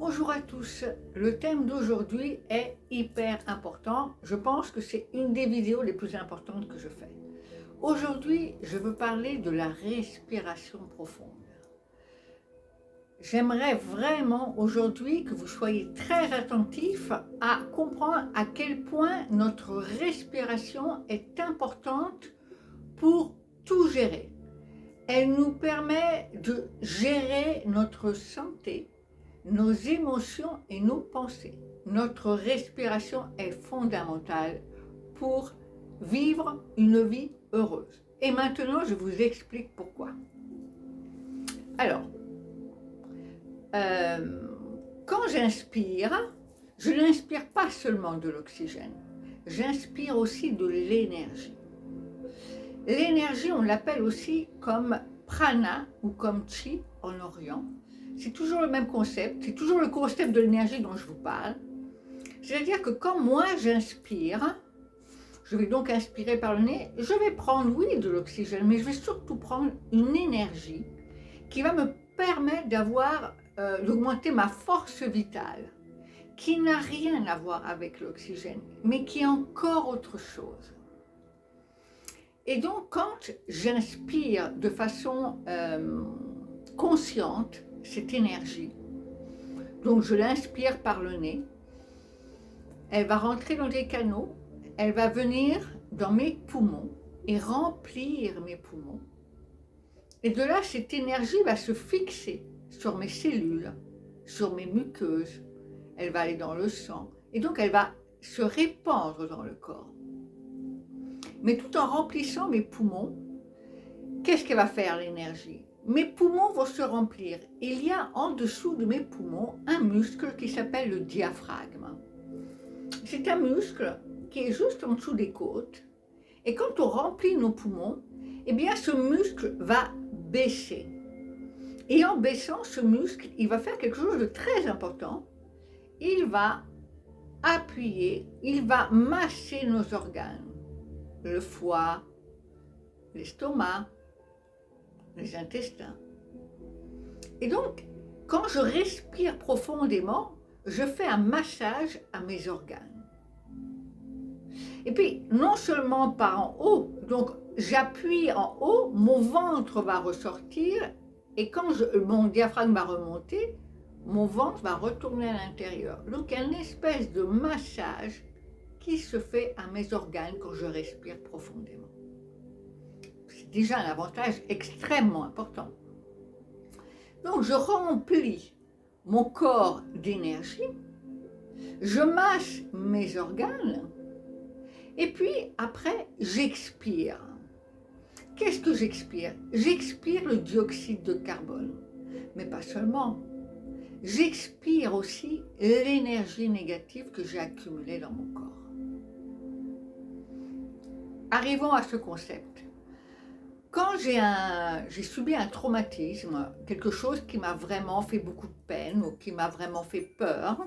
Bonjour à tous, le thème d'aujourd'hui est hyper important. Je pense que c'est une des vidéos les plus importantes que je fais. Aujourd'hui, je veux parler de la respiration profonde. J'aimerais vraiment aujourd'hui que vous soyez très attentifs à comprendre à quel point notre respiration est importante pour tout gérer. Elle nous permet de gérer notre santé, nos émotions et nos pensées. Notre respiration est fondamentale pour vivre une vie heureuse. Et maintenant, je vous explique pourquoi. Alors, quand j'inspire, je n'inspire pas seulement de l'oxygène, j'inspire aussi de l'énergie. L'énergie, on l'appelle aussi comme prana ou comme chi en Orient. C'est toujours le même concept, c'est toujours le concept de l'énergie dont je vous parle. C'est-à-dire que quand moi j'inspire, je vais donc inspirer par le nez, je vais prendre, oui, de l'oxygène, mais je vais surtout prendre une énergie qui va me permettre d'augmenter ma force vitale, qui n'a rien à voir avec l'oxygène, mais qui est encore autre chose. Et donc, quand j'inspire de façon consciente cette énergie, donc je l'inspire par le nez, elle va rentrer dans les canaux, elle va venir dans mes poumons et remplir mes poumons. Et de là, cette énergie va se fixer sur mes cellules, sur mes muqueuses, elle va aller dans le sang, et donc elle va se répandre dans le corps. Mais tout en remplissant mes poumons, qu'est-ce qu'elle va faire l'énergie? Mes poumons vont se remplir. Il y a en dessous de mes poumons un muscle qui s'appelle le diaphragme. C'est un muscle qui est juste en dessous des côtes. Et quand on remplit nos poumons, eh bien ce muscle va baisser. Et en baissant, ce muscle, il va faire quelque chose de très important. Il va appuyer, il va masser nos organes. Le foie, l'estomac, les intestins. Et donc, quand je respire profondément, je fais un massage à mes organes. Et puis, non seulement par en haut, donc j'appuie en haut, mon ventre va ressortir, et quand mon diaphragme va remonter, mon ventre va retourner à l'intérieur. Donc, il y a une espèce de massage qui se fait à mes organes quand je respire profondément. C'est déjà un avantage extrêmement important. Donc je remplis mon corps d'énergie, je masse mes organes, et puis après j'expire. Qu'est-ce que j'expire? J'expire le dioxyde de carbone, mais pas seulement. J'expire aussi l'énergie négative que j'ai accumulée dans mon corps. Arrivons à ce concept. Quand j'ai subi un traumatisme, quelque chose qui m'a vraiment fait beaucoup de peine ou qui m'a vraiment fait peur,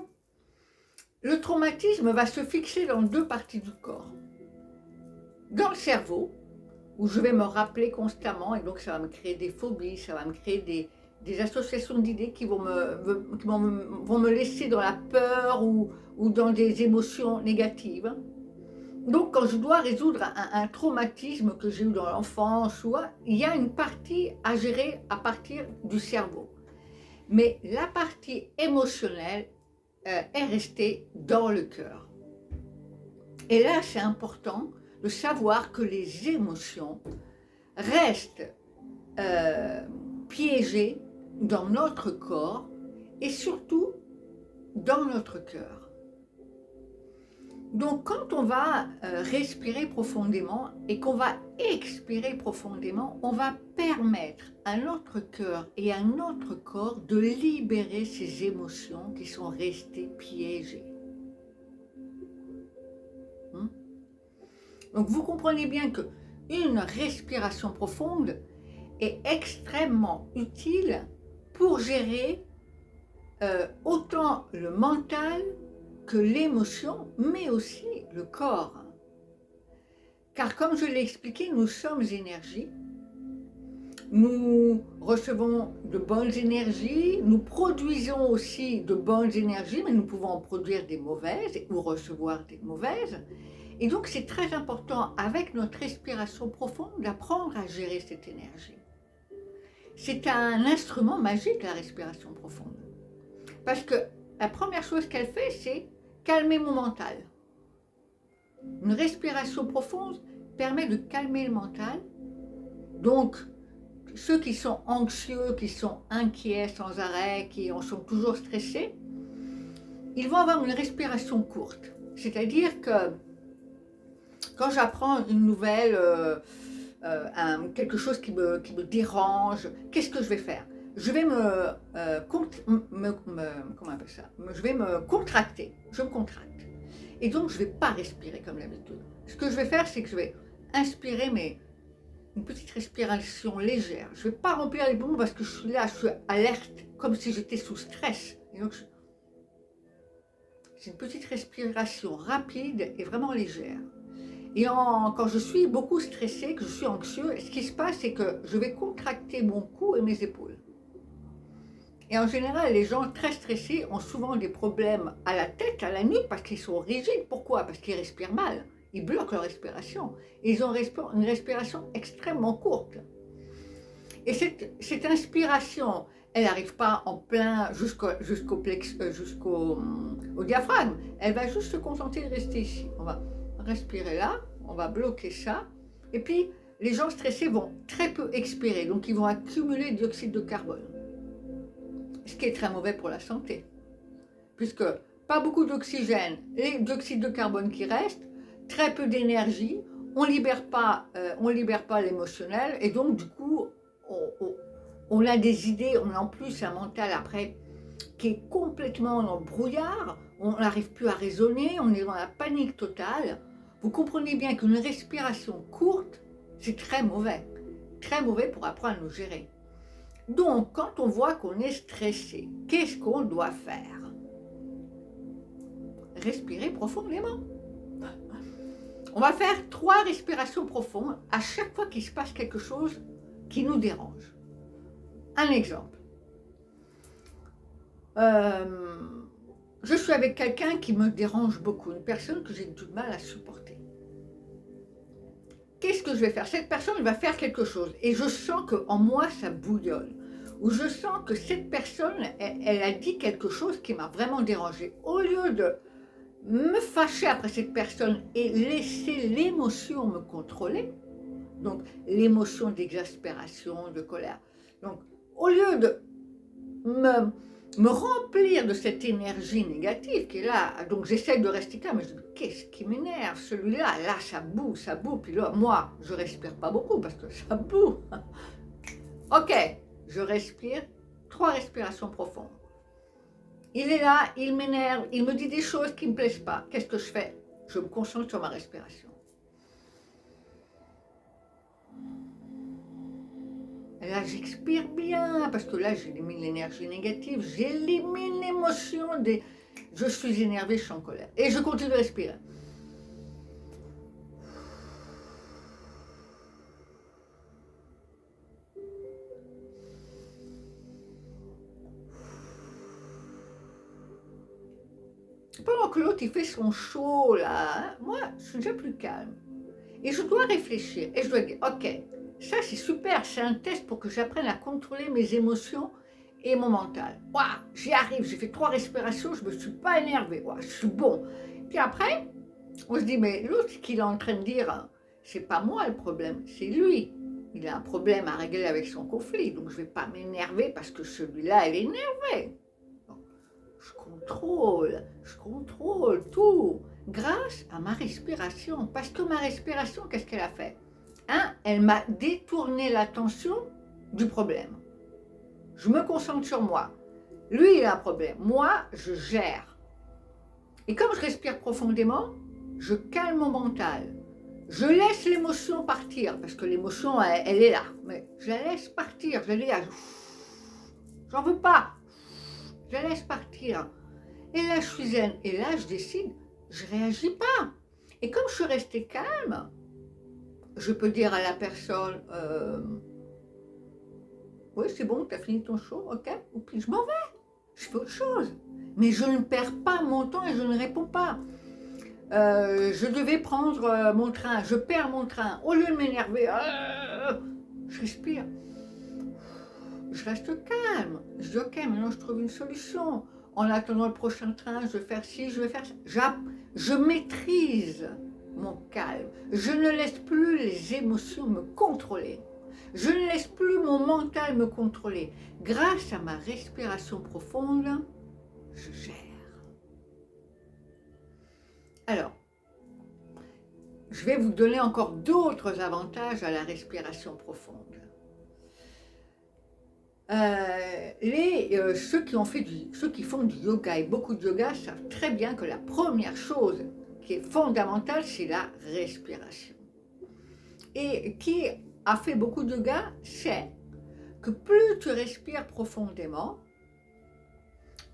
le traumatisme va se fixer dans deux parties du corps. Dans le cerveau, où je vais me rappeler constamment, et donc ça va me créer des phobies, ça va me créer des associations d'idées qui vont me laisser dans la peur ou dans des émotions négatives. Donc, quand je dois résoudre un traumatisme que j'ai eu dans l'enfance, il y a une partie à gérer à partir du cerveau. Mais la partie émotionnelle est restée dans le cœur. Et là, c'est important de savoir que les émotions restent piégées dans notre corps et surtout dans notre cœur. Donc, quand on va respirer profondément et qu'on va expirer profondément, on va permettre à notre cœur et à notre corps de libérer ces émotions qui sont restées piégées. Donc, vous comprenez bien qu'une respiration profonde est extrêmement utile pour gérer autant le mental que l'émotion, mais aussi le corps. Car comme je l'ai expliqué, nous sommes énergie. nous recevons de bonnes énergies, nous produisons aussi de bonnes énergies, mais nous pouvons en produire des mauvaises ou recevoir des mauvaises. Et donc c'est très important avec notre respiration profonde d'apprendre à gérer cette énergie. C'est un instrument magique la respiration profonde. Parce que la première chose qu'elle fait, c'est calmer mon mental. Une respiration profonde permet de calmer le mental. Donc, ceux qui sont anxieux, qui sont inquiets sans arrêt, qui en sont toujours stressés, ils vont avoir une respiration courte. C'est-à-dire que quand j'apprends une nouvelle, quelque chose qui me dérange, qu'est-ce que je vais faire? Je vais comment on appelle ça? Je vais me contracter, je me contracte. Et donc, je ne vais pas respirer comme d'habitude. Ce que je vais faire, c'est que je vais inspirer, mais une petite respiration légère. Je ne vais pas remplir les poumons parce que je suis là, je suis alerte, comme si j'étais sous stress. Et donc, c'est une petite respiration rapide et vraiment légère. Et quand je suis beaucoup stressée, que je suis anxieux, ce qui se passe, c'est que je vais contracter mon cou et mes épaules. Et en général, les gens très stressés ont souvent des problèmes à la tête, à la nuque, parce qu'ils sont rigides. Pourquoi? Parce qu'ils respirent mal. Ils bloquent leur respiration. Et ils ont une respiration extrêmement courte. Et cette inspiration, elle n'arrive pas en plein jusqu'au diaphragme. Elle va juste se contenter de rester ici. On va respirer là, on va bloquer ça. Et puis, les gens stressés vont très peu expirer. Donc, ils vont accumuler du dioxyde de carbone. Ce qui est très mauvais pour la santé. Puisque pas beaucoup d'oxygène, et dioxyde de carbone qui reste, très peu d'énergie, on libère pas l'émotionnel, et donc du coup, on a des idées, on a en plus un mental après qui est complètement en brouillard, on n'arrive plus à raisonner, on est dans la panique totale. Vous comprenez bien qu'une respiration courte, c'est très mauvais pour apprendre à nous gérer. Donc, quand on voit qu'on est stressé, qu'est-ce qu'on doit faire? Respirer profondément. On va faire 3 respirations profondes à chaque fois qu'il se passe quelque chose qui nous dérange. Un exemple. Je suis avec quelqu'un qui me dérange beaucoup, une personne que j'ai du mal à supporter. Qu'est-ce que je vais faire? Cette personne va faire quelque chose et je sens qu'en moi ça bouillonne. Ou je sens que cette personne, elle a dit quelque chose qui m'a vraiment dérangée. Au lieu de me fâcher après cette personne et laisser l'émotion me contrôler, donc l'émotion d'exaspération, de colère, donc au lieu de me remplir de cette énergie négative qui est là, donc j'essaie de rester calme, mais je dis qu'est-ce qui m'énerve, celui-là, là ça boue, puis là, moi, je respire pas beaucoup parce que ça boue. Ok. Je respire, 3 respirations profondes. Il est là, il m'énerve, il me dit des choses qui ne me plaisent pas. Qu'est-ce que je fais? Je me concentre sur ma respiration. Et là, j'expire bien, parce que là, j'élimine l'énergie négative, j'élimine l'émotion je suis énervé, je suis en colère. Et je continue de respirer. Pendant que l'autre il fait son show là, hein, moi je suis déjà plus calme. Et je dois réfléchir et je dois dire, ok, ça c'est super, c'est un test pour que j'apprenne à contrôler mes émotions et mon mental. Waouh, j'y arrive, j'ai fait 3 respirations, je ne me suis pas énervée, waouh, je suis bon. Puis après, on se dit, mais l'autre ce qu'il est en train de dire, c'est pas moi le problème, c'est lui. Il a un problème à régler avec son conflit, donc je ne vais pas m'énerver parce que celui-là, elle est énervée. Je contrôle tout grâce à ma respiration. Parce que ma respiration, qu'est-ce qu'elle a fait? Elle m'a détourné l'attention du problème. Je me concentre sur moi. Lui, il a un problème. Moi, je gère. Et comme je respire profondément, je calme mon mental. Je laisse l'émotion partir, parce que l'émotion, elle est là. Mais je la laisse partir, je la laisse. J'en veux pas. Je la laisse partir. Et là, je suis zen. Et là, je décide, je ne réagis pas. Et comme je suis restée calme, je peux dire à la personne, oui, c'est bon, tu as fini ton show, ok, ou puis je m'en vais, je fais autre chose. Mais je ne perds pas mon temps et je ne réponds pas. Je devais prendre mon train, je perds mon train. Au lieu de m'énerver, je respire. Je reste calme. Je dis ok, maintenant je trouve une solution. En attendant le prochain train, je vais faire ci, je vais faire ça. Je maîtrise mon calme. Je ne laisse plus les émotions me contrôler. Je ne laisse plus mon mental me contrôler. Grâce à ma respiration profonde, je gère. Alors, je vais vous donner encore d'autres avantages à la respiration profonde. Ceux qui font du yoga et beaucoup de yoga savent très bien que la première chose qui est fondamentale, c'est la respiration. Et qui a fait beaucoup de yoga sait que plus tu respires profondément,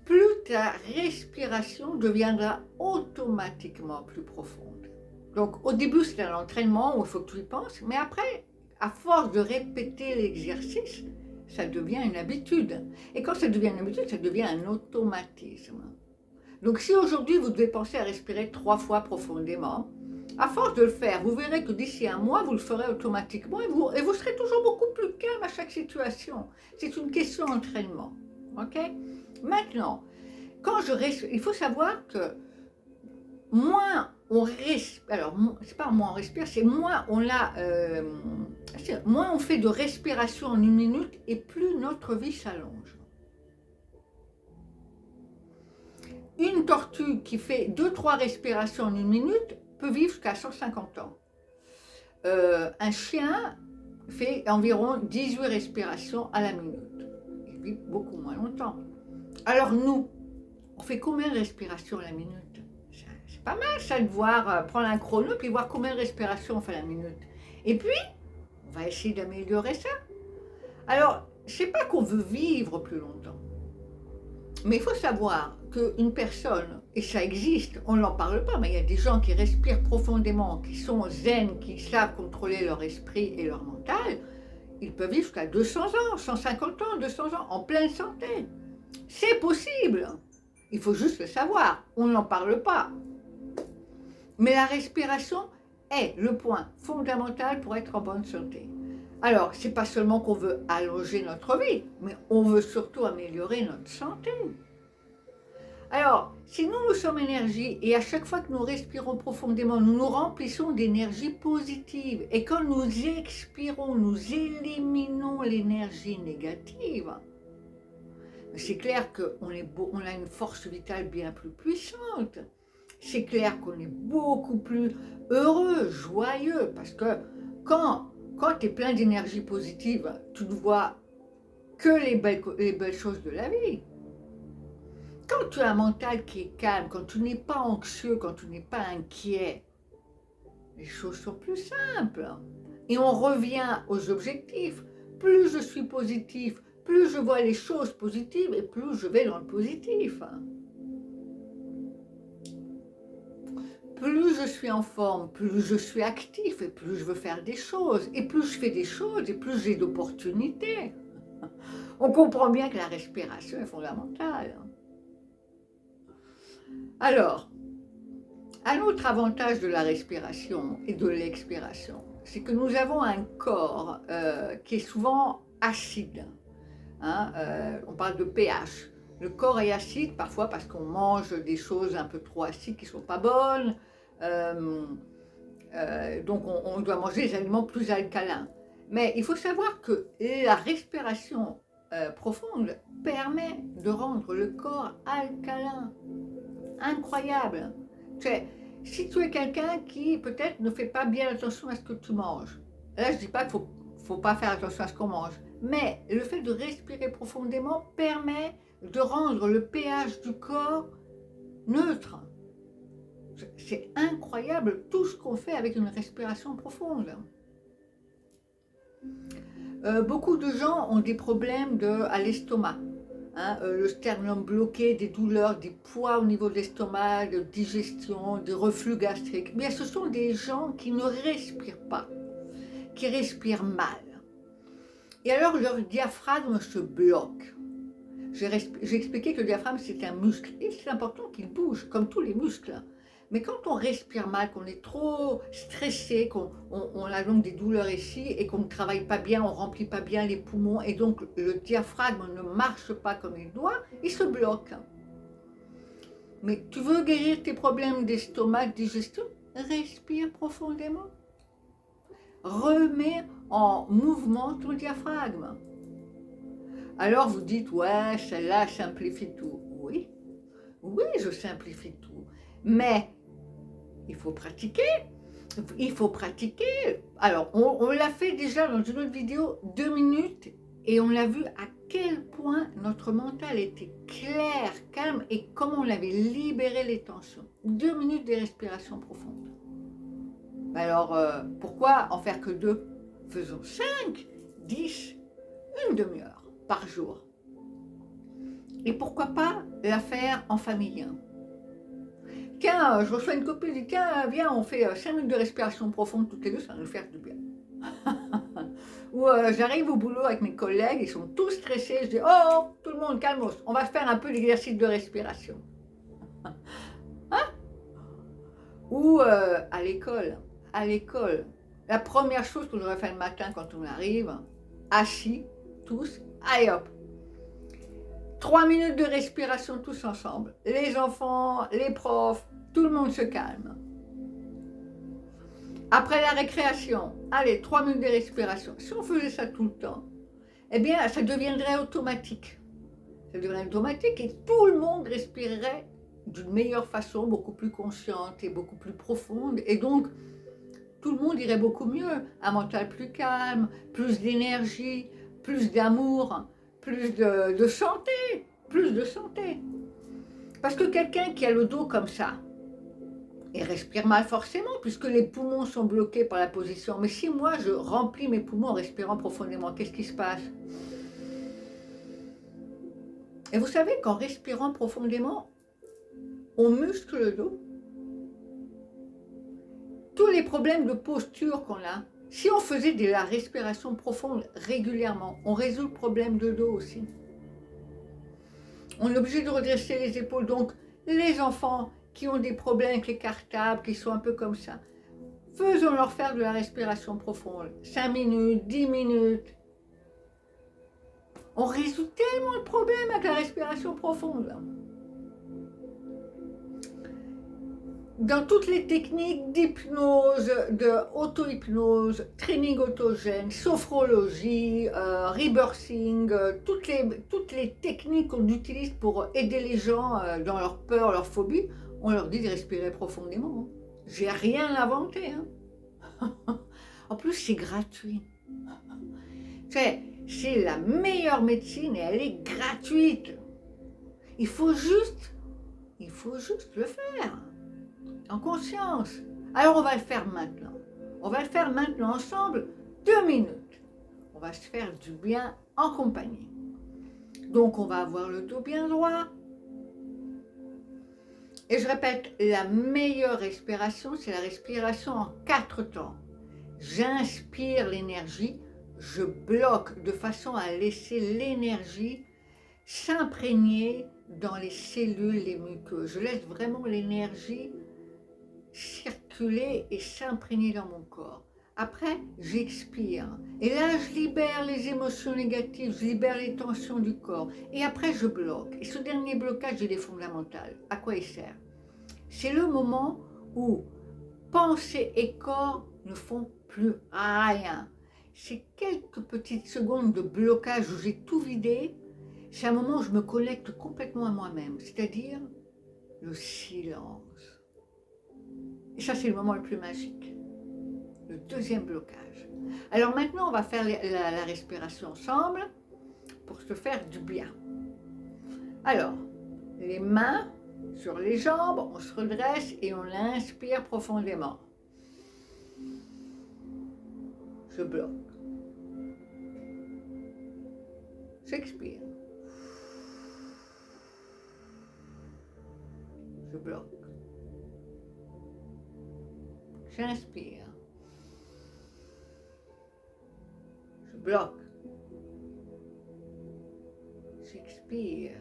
plus ta respiration deviendra automatiquement plus profonde. Donc au début c'est un entraînement où il faut que tu y penses, mais après, à force de répéter l'exercice, ça devient une habitude. Et quand ça devient une habitude, ça devient un automatisme. Donc si aujourd'hui vous devez penser à respirer 3 fois profondément, à force de le faire, vous verrez que d'ici un mois, vous le ferez automatiquement et vous serez toujours beaucoup plus calme à chaque situation. C'est une question d'entraînement. Ok ? Maintenant, quand je respire, il faut savoir que moins on respire, alors c'est pas moins on respire, c'est moins moins on fait de respiration en 1 minute et plus notre vie s'allonge. Une tortue qui fait 2-3 respirations en 1 minute peut vivre jusqu'à 150 ans. Un chien fait environ 18 respirations à la minute. Il vit beaucoup moins longtemps. Alors nous, on fait combien de respirations à la minute ? C'est pas mal ça de voir, prendre un chrono puis voir combien de respirations on fait à la minute. Et puis, on va essayer d'améliorer ça. Alors, c'est pas qu'on veut vivre plus longtemps. Mais il faut savoir qu'une personne, et ça existe, on n'en parle pas, mais il y a des gens qui respirent profondément, qui sont zen, qui savent contrôler leur esprit et leur mental, ils peuvent vivre jusqu'à 200 ans, 150 ans, 200 ans, en pleine santé. C'est possible. Il faut juste le savoir, on n'en parle pas. Mais la respiration est le point fondamental pour être en bonne santé. Alors, c'est pas seulement qu'on veut allonger notre vie, mais on veut surtout améliorer notre santé. Alors, si nous sommes énergie et à chaque fois que nous respirons profondément, nous nous remplissons d'énergie positive. Et quand nous expirons, nous éliminons l'énergie négative. C'est clair qu'on a une force vitale bien plus puissante. C'est clair qu'on est beaucoup plus heureux, joyeux, parce que quand tu es plein d'énergie positive, tu ne vois que les belles choses de la vie. Quand tu as un mental qui est calme, quand tu n'es pas anxieux, quand tu n'es pas inquiet, les choses sont plus simples. Et on revient aux objectifs. Plus je suis positif, plus je vois les choses positives et plus je vais dans le positif. Plus je suis en forme, plus je suis actif et plus je veux faire des choses. Et plus je fais des choses et plus j'ai d'opportunités. On comprend bien que la respiration est fondamentale. Alors, un autre avantage de la respiration et de l'expiration, c'est que nous avons un corps qui est souvent acide. On parle de pH. Le corps est acide parfois parce qu'on mange des choses un peu trop acides qui ne sont pas bonnes. Donc on doit manger des aliments plus alcalins. Mais il faut savoir que la respiration profonde permet de rendre le corps alcalin. Incroyable. Si tu es quelqu'un qui peut-être ne fait pas bien attention à ce que tu manges, là je ne dis pas qu'il ne faut pas faire attention à ce qu'on mange, mais le fait de respirer profondément permet de rendre le pH du corps neutre. C'est incroyable tout ce qu'on fait avec une respiration profonde. Beaucoup de gens ont des problèmes à l'estomac. Le sternum bloqué, des douleurs, des poids au niveau de l'estomac, de digestion, des reflux gastriques. Mais ce sont des gens qui ne respirent pas, qui respirent mal. Et alors leur diaphragme se bloque. J'ai expliqué que le diaphragme c'est un muscle et c'est important qu'il bouge comme tous les muscles. Mais quand on respire mal, qu'on est trop stressé, qu'on a donc des douleurs ici et qu'on ne travaille pas bien, on ne remplit pas bien les poumons et donc le diaphragme ne marche pas comme il doit, il se bloque. Mais tu veux guérir tes problèmes d'estomac, de digestion? Respire profondément. Remets en mouvement ton diaphragme. Alors vous dites, ouais, celle-là simplifie tout. Oui, oui, je simplifie tout. Mais il faut pratiquer. Il faut pratiquer. Alors, on l'a fait déjà dans une autre vidéo, 2 minutes, et on a vu à quel point notre mental était clair, calme, et comment on avait libéré les tensions. 2 minutes de respiration profonde. Alors, pourquoi en faire que 2? Faisons 5, 10, une demi-heure par jour. Et pourquoi pas la faire en famille? Tiens, je reçois une copine, je dis tiens, viens, on fait 5 minutes de respiration profonde toutes les deux, ça va nous faire du bien. Ou j'arrive au boulot avec mes collègues, ils sont tous stressés, je dis oh, tout le monde calme, on va faire un peu l'exercice de respiration. Hein? Ou à l'école, la première chose qu'on devrait faire le matin quand on arrive, assis, tous, allez hop, 3 minutes de respiration tous ensemble. Les enfants, les profs, tout le monde se calme. Après la récréation, allez, 3 minutes de respiration. Si on faisait ça tout le temps, eh bien, ça deviendrait automatique. Ça deviendrait automatique et tout le monde respirerait d'une meilleure façon, beaucoup plus consciente et beaucoup plus profonde. Et donc, tout le monde irait beaucoup mieux. Un mental plus calme, plus d'énergie, plus d'amour, plus de santé. Plus de santé. Parce que quelqu'un qui a le dos comme ça, il respire mal forcément, puisque les poumons sont bloqués par la position. Mais si moi, je remplis mes poumons en respirant profondément, qu'est-ce qui se passe? Et vous savez qu'en respirant profondément, on muscle le dos. Tous les problèmes de posture qu'on a, si on faisait de la respiration profonde régulièrement, on résout le problème de dos aussi. On est obligé de redresser les épaules. Donc, les enfants qui ont des problèmes avec les cartables, qui sont un peu comme ça, faisons-leur faire de la respiration profonde. 5 minutes, 10 minutes. On résout tellement de problèmes avec la respiration profonde. Dans toutes les techniques d'hypnose, d'auto-hypnose, training autogène, sophrologie, rebirthing, toutes les techniques qu'on utilise pour aider les gens dans leur peur, leur phobie, on leur dit de respirer profondément. J'ai rien inventé. En plus, c'est gratuit. C'est la meilleure médecine et elle est gratuite. Il faut juste le faire. En conscience. Alors on va le faire maintenant. On va le faire maintenant ensemble, 2 minutes. On va se faire du bien en compagnie. Donc on va avoir le dos bien droit. Et je répète, la meilleure respiration, c'est la respiration en 4 temps. J'inspire l'énergie, je bloque de façon à laisser l'énergie s'imprégner dans les cellules, les muqueuses. Je laisse vraiment l'énergie circuler et s'imprégner dans mon corps. Après, j'expire. Et là, je libère les émotions négatives, je libère les tensions du corps. Et après, je bloque. Et ce dernier blocage, il est fondamental. À quoi il sert? C'est le moment où pensée et corps ne font plus rien. C'est quelques petites secondes de blocage où j'ai tout vidé. C'est un moment où je me connecte complètement à moi-même, c'est-à-dire le silence. Et ça, c'est le moment le plus magique. Le deuxième blocage. Alors maintenant, on va faire la respiration ensemble pour se faire du bien. Alors, les mains sur les jambes, on se redresse et on inspire profondément. Je bloque. J'expire. Je bloque. J'inspire. Je bloque. J'expire.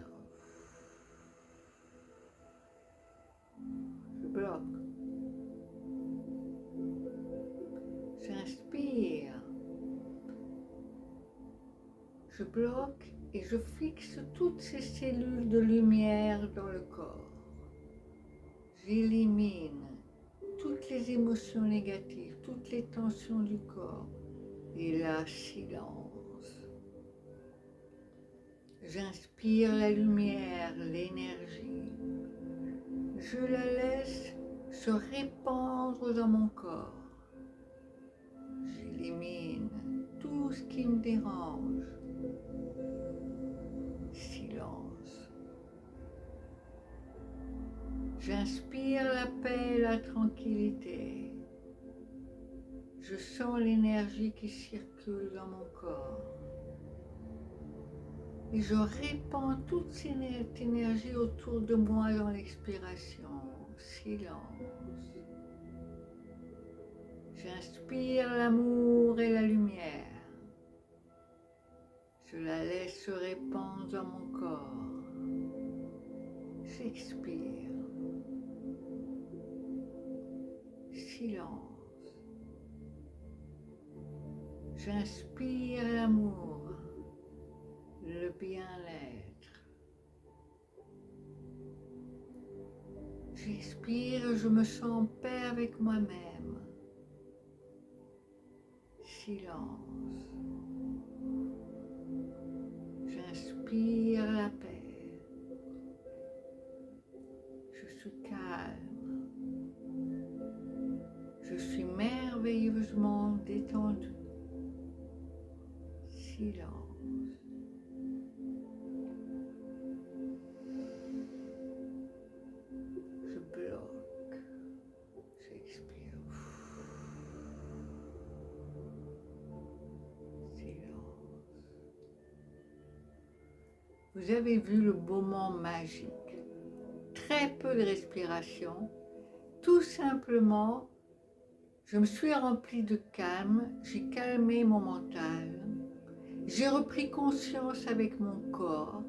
Je bloque. J'inspire. Je bloque et je fixe toutes ces cellules de lumière dans le corps. J'élimine toutes les émotions négatives, toutes les tensions du corps. Et là, silence. J'inspire la lumière, l'énergie. Je la laisse se répandre dans mon corps. J'élimine tout ce qui me dérange. Silence. J'inspire la paix et la tranquillité. Je sens l'énergie qui circule dans mon corps. Et je répands toute cette énergie autour de moi dans l'expiration. Silence. J'inspire l'amour et la lumière. Je la laisse se répandre dans mon corps. J'expire. Silence. J'inspire l'amour, le bien-être. J'expire, je me sens en paix avec moi-même. Silence. J'inspire la paix. Je suis calme. Je suis merveilleusement détendue. Silence. Je bloque. J'expire. Silence. Vous avez vu le moment magique. Très peu de respiration. Tout simplement, je me suis remplie de calme. J'ai calmé mon mental. J'ai repris conscience avec mon corps.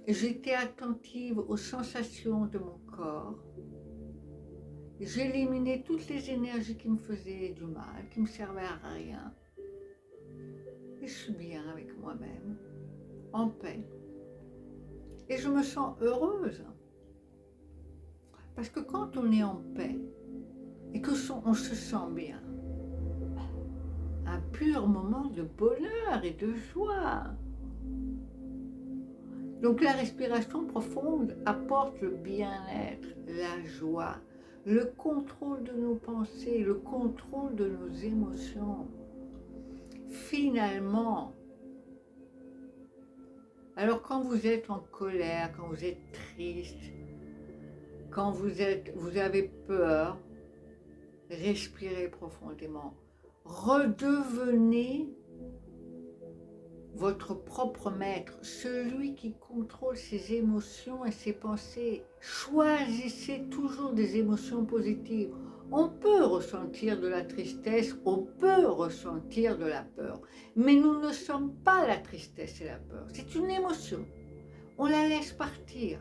J'étais attentive aux sensations de mon corps. J'ai éliminé toutes les énergies qui me faisaient du mal, qui ne me servaient à rien. Et je suis bien avec moi-même, en paix. Et je me sens heureuse. Parce que quand on est en paix et qu'on se sent bien, un pur moment de bonheur et de joie. Donc la respiration profonde apporte le bien-être, la joie, le contrôle de nos pensées, le contrôle de nos émotions. Finalement, alors quand vous êtes en colère, quand vous êtes triste, quand vous avez peur, respirez profondément. Redevenez votre propre maître, celui qui contrôle ses émotions et ses pensées. Choisissez toujours des émotions positives. On peut ressentir de la tristesse, on peut ressentir de la peur, mais nous ne sommes pas la tristesse et la peur. C'est une émotion. On la laisse partir.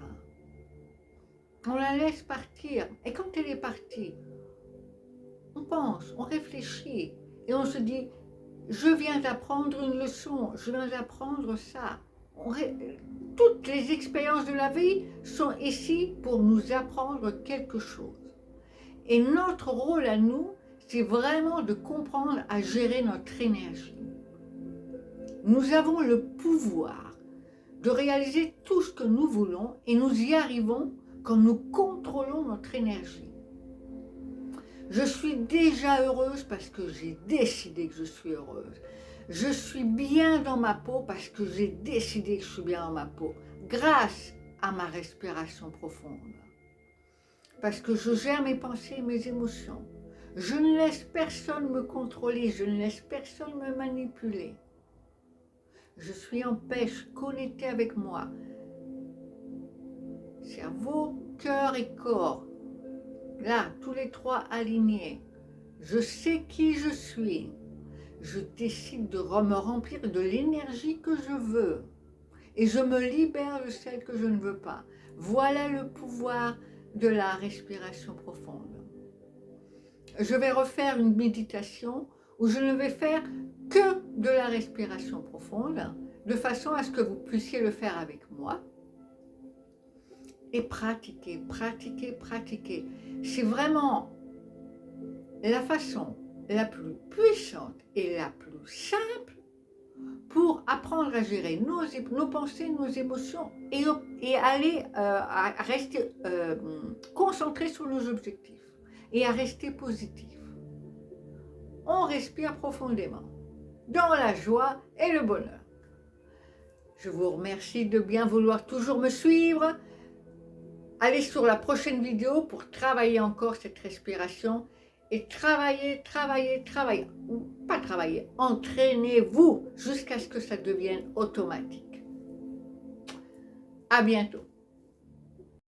On la laisse partir. Et quand elle est partie, on pense, on réfléchit et on se dit « je viens d'apprendre une leçon, je viens d'apprendre ça ». Toutes les expériences de la vie sont ici pour nous apprendre quelque chose. Et notre rôle à nous, c'est vraiment de comprendre à gérer notre énergie. Nous avons le pouvoir de réaliser tout ce que nous voulons et nous y arrivons quand nous contrôlons notre énergie. Je suis déjà heureuse parce que j'ai décidé que je suis heureuse. Je suis bien dans ma peau parce que j'ai décidé que je suis bien dans ma peau, grâce à ma respiration profonde. Parce que je gère mes pensées et mes émotions. Je ne laisse personne me contrôler, je ne laisse personne me manipuler. Je suis en paix, je suis connectée avec moi. Cerveau, cœur et corps. Là, tous les trois alignés. Je sais qui je suis. Je décide de me remplir de l'énergie que je veux. et je me libère de celles que je ne veux pas. Voilà le pouvoir de la respiration profonde. Je vais refaire une méditation où je ne vais faire que de la respiration profonde, de façon à ce que vous puissiez le faire avec moi. Et pratiquer, pratiquer, pratiquer. C'est vraiment la façon la plus puissante et la plus simple pour apprendre à gérer nos pensées, nos émotions et aller à rester concentré sur nos objectifs et à rester positif. On respire profondément, dans la joie et le bonheur. Je vous remercie de bien vouloir toujours me suivre. Allez sur la prochaine vidéo pour travailler encore cette respiration et travailler, ou pas travailler, entraînez-vous jusqu'à ce que ça devienne automatique. À bientôt.